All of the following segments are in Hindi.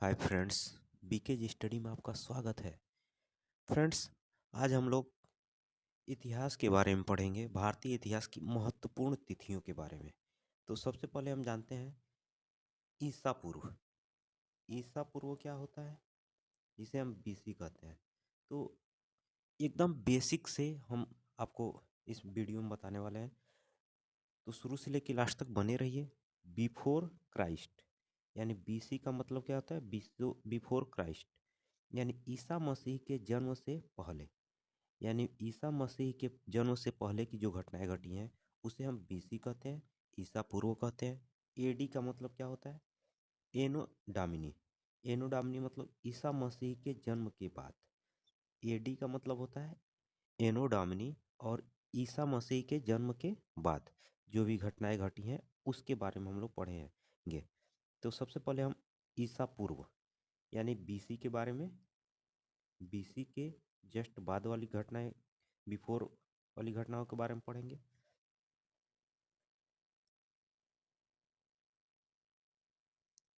हाय फ्रेंड्स, बीके स्टडी में आपका स्वागत है। फ्रेंड्स, आज हम लोग इतिहास के बारे में पढ़ेंगे, भारतीय इतिहास की महत्वपूर्ण तिथियों के बारे में। तो सबसे पहले हम जानते हैं ईसा पूर्व। ईसा पूर्व क्या होता है, जिसे हम बीसी कहते हैं। तो एकदम बेसिक से हम आपको इस वीडियो में बताने वाले हैं, तो शुरू से लेकर लास्ट तक बने रहिए। बिफोर क्राइस्ट यानी बीसी का मतलब क्या होता है, बिफोर क्राइस्ट यानी ईसा मसीह के जन्म से पहले, यानी ईसा मसीह के जन्म से पहले की जो घटनाएं घटी हैं उसे हम बीसी कहते हैं, ईसा पूर्व कहते हैं। एडी का मतलब क्या होता है, एनो डामिनी। एनो डामिनी मतलब ईसा मसीह के जन्म के बाद। एडी का मतलब होता है एनो डामिनी, और ईसा मसीह के जन्म के बाद जो भी घटनाएं घटी हैं उसके बारे में हम लोग पढ़ेंगे। तो सबसे पहले हम ईसा पूर्व यानी बीसी के बारे में, बीसी के जस्ट बाद वाली घटनाएं, बिफोर वाली घटनाओं के बारे में पढ़ेंगे।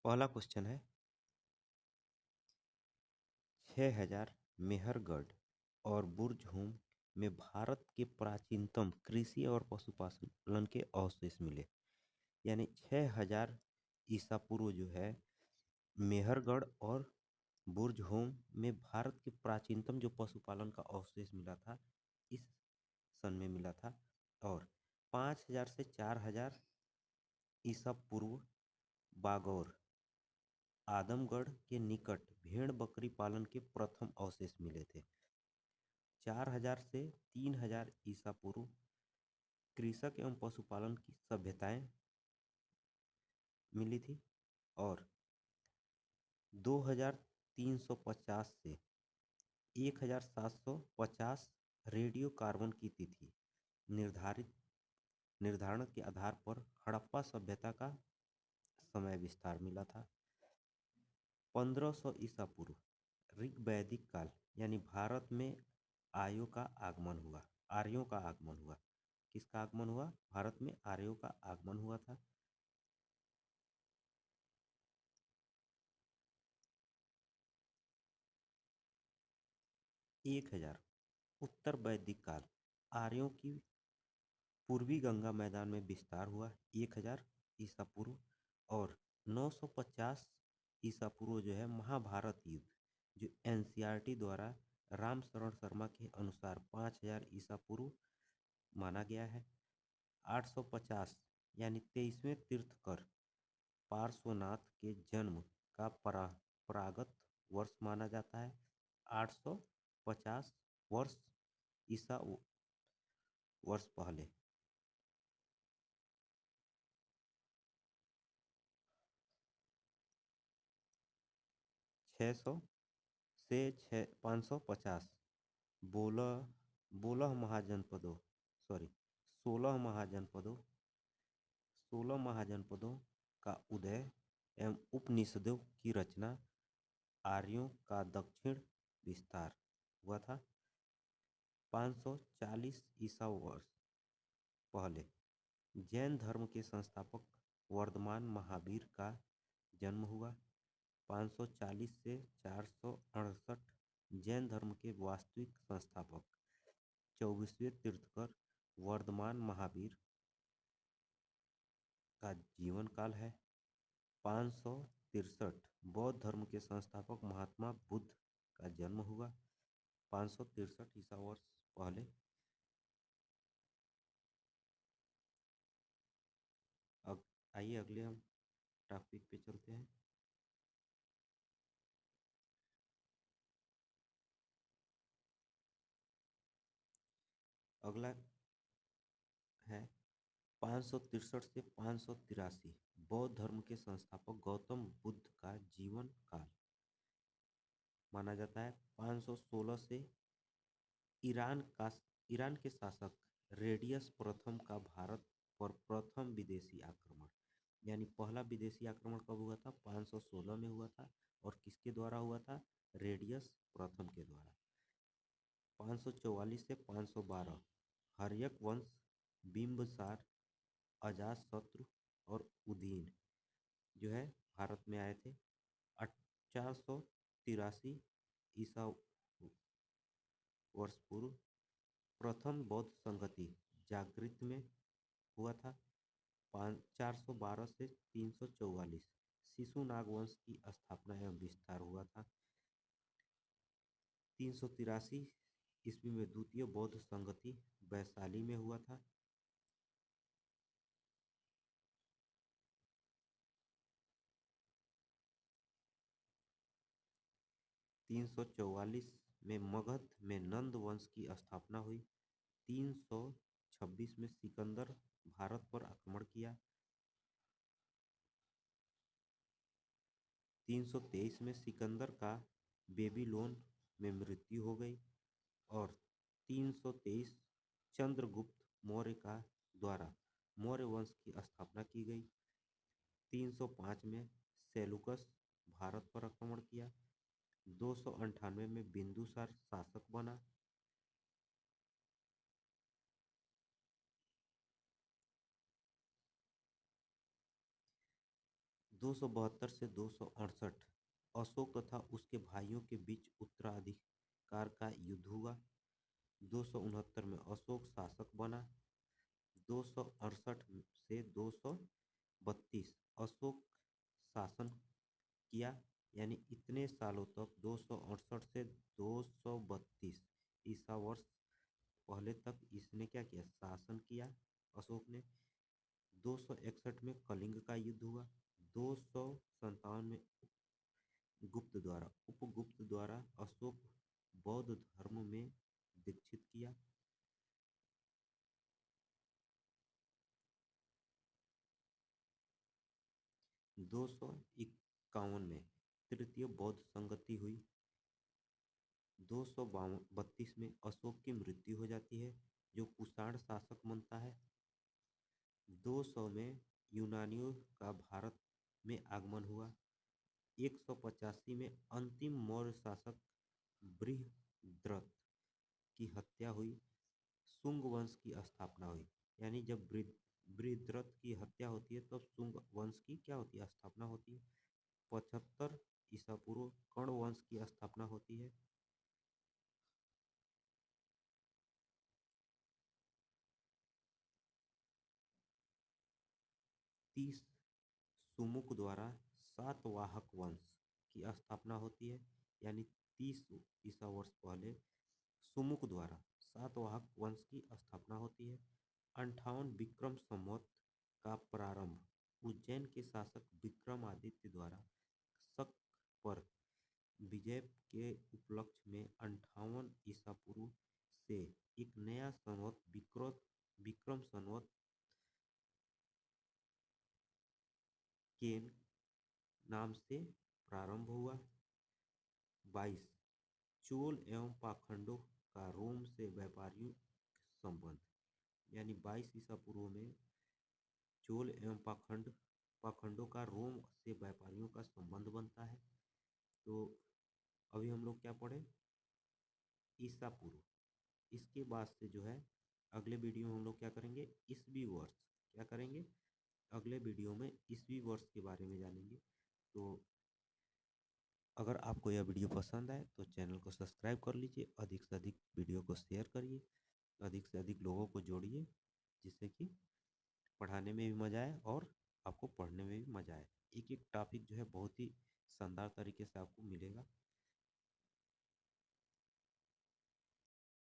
पहला क्वेश्चन है 6000 मेहरगढ़ और बुर्जहूम में भारत के प्राचीनतम कृषि और पशुपालन के अवशेष मिले। यानी 6000 ईसा पूर्व जो है, मेहरगढ़ और बुर्जहूम में भारत के प्राचीनतम जो पशुपालन का अवशेष मिला था, इस सन में मिला था। और 5000 से 4000 ईसा पूर्व बागौर आदमगढ़ के निकट भेड़ बकरी पालन के प्रथम अवशेष मिले थे। 4000 से 3000 ईसा पूर्व कृषक एवं पशुपालन की सभ्यताएं मिली थी। और 2350 से 1750 रेडियो कार्बन की तिथि निर्धारण के आधार पर हड़प्पा सभ्यता का समय विस्तार मिला था। 1500 ईसा पूर्व ऋग वैदिक काल यानी भारत में आर्यों का आगमन हुआ। आर्यों का आगमन हुआ, किसका आगमन हुआ, भारत में आर्यों का आगमन हुआ था। एक हजार उत्तर वैदिक काल आर्यों की पूर्वी गंगा मैदान में विस्तार हुआ 1000 ईसा पूर्व। और 950 ईसा पूर्व जो है महाभारत युद्ध, जो एनसीईआरटी द्वारा राम शरण शर्मा के अनुसार 5000 ईसा पूर्व माना गया है। 850 यानी 23वें तीर्थकर पार्श्वनाथ के जन्म का परागत वर्ष माना जाता है। 850 वर्ष ईसा वर्ष पहले। 600 से 550 बोलह बोलह महाजनपदों, सॉरी 16 का उदय एवं उपनिषदों की रचना, आर्यों का दक्षिण विस्तार हुआ था। 540 ईसा वर्ष पहले जैन धर्म के संस्थापक वर्धमान महावीर का जन्म हुआ। 540 से 468 जैन धर्म के वास्तविक संस्थापक 24वें तीर्थकर वर्धमान महावीर का जीवन काल है। 563 बौद्ध धर्म के संस्थापक महात्मा बुद्ध का जन्म हुआ। 563 ईसा वर्ष पहले। अब आइए अगले हम टॉपिक पे चलते हैं। अगला है 563 से 583 बौद्ध धर्म के संस्थापक गौतम बुद्ध का जीवन काल माना जाता है। 516 से ईरान का ईरान के शासक रेडियस प्रथम का भारत पर प्रथम विदेशी आक्रमण, यानी पहला विदेशी आक्रमण कब हुआ था, 516 में हुआ था। और किसके द्वारा हुआ था, रेडियस प्रथम के द्वारा। 544 से 512 हर्यक वंश बिंबसार अजातशत्रु और उदयन जो है भारत में आए थे। 483 ईसा वर्ष पूर्व प्रथम बौद्ध संगति जागृत में हुआ था। 412 से 344 शिशुनाग वंश की स्थापना एवं विस्तार हुआ था। 383 ईस्वी में द्वितीय बौद्ध संगति वैशाली में हुआ था। 344 में मगध में नंद वंश की स्थापना हुई। 326 में सिकंदर भारत पर आक्रमण किया। 323 में सिकंदर का बेबीलोन में मृत्यु हो गई और 323 चंद्रगुप्त मौर्य का द्वारा मौर्य वंश की स्थापना की गई। 305 में सेलुकस भारत पर आक्रमण किया। 298 में बिंदुसार शासक बना। 272 से 268 अशोक तथा उसके भाइयों के बीच उत्तराधिकार का युद्ध हुआ। 269 में अशोक शासक बना। 268 से 232 अशोक शासन किया, यानी इतने सालों तक 268 से 232 ईसा वर्ष पहले तक इसने क्या किया, शासन किया अशोक ने। 261 में कलिंग का युद्ध हुआ। 257 में उपगुप्त द्वारा अशोक बौद्ध धर्म में दीक्षित किया। 251 में तृतीय बौद्ध संगति हुई। 232 में अशोक की मृत्यु हो जाती है, जो कुषाण शासक बनता है। 200 में यूनानियों का भारत में आगमन हुआ। 185 में अंतिम मौर्य शासक बृहद्रथ की हत्या हुई। शुंग वंश की स्थापना हुई, यानी जब बृहद्रथ की हत्या होती है तब शुंग वंश की क्या होती है, स्थापना होती है। 75 ईसा पूर्व कर्ण वंश की स्थापना होती है। 30 सुमुख द्वारा सातवाहक वंश की स्थापना होती है, यानी 30 ईसा वर्ष पहले सुमुख द्वारा सातवाहक वंश की स्थापना होती है। 58 विक्रम संवत का प्रारंभ उज्जैन के शासक विक्रमादित्य द्वारा शक पर विजय के उपलक्ष्य में 58 ईसा पूर्व से एक नया संवत विक्रम संवत केन नाम से प्रारंभ हुआ। 22 चोल एवं पाखंडों का रोम से व्यापारियों संबंध, यानी 22 ईसा पूर्व में चोल एवं पाखंडों का रोम से व्यापारियों का संबंध बनता है। तो अभी हम लोग क्या पढ़े, ईसा पूर्व। इसके बाद से जो है अगले वीडियो में हम लोग क्या करेंगे, ईसवी वर्ष। क्या करेंगे, अगले वीडियो में ईसवी वर्ष के बारे में जानेंगे। तो अगर आपको यह वीडियो पसंद आए तो चैनल को सब्सक्राइब कर लीजिए, अधिक से अधिक वीडियो को शेयर करिए, अधिक से अधिक लोगों को जोड़िए, जिससे कि पढ़ाने में भी मज़ा आए और आपको पढ़ने में भी मज़ा आए। एक एक टॉपिक जो है बहुत ही शानदार तरीके से आपको मिलेगा।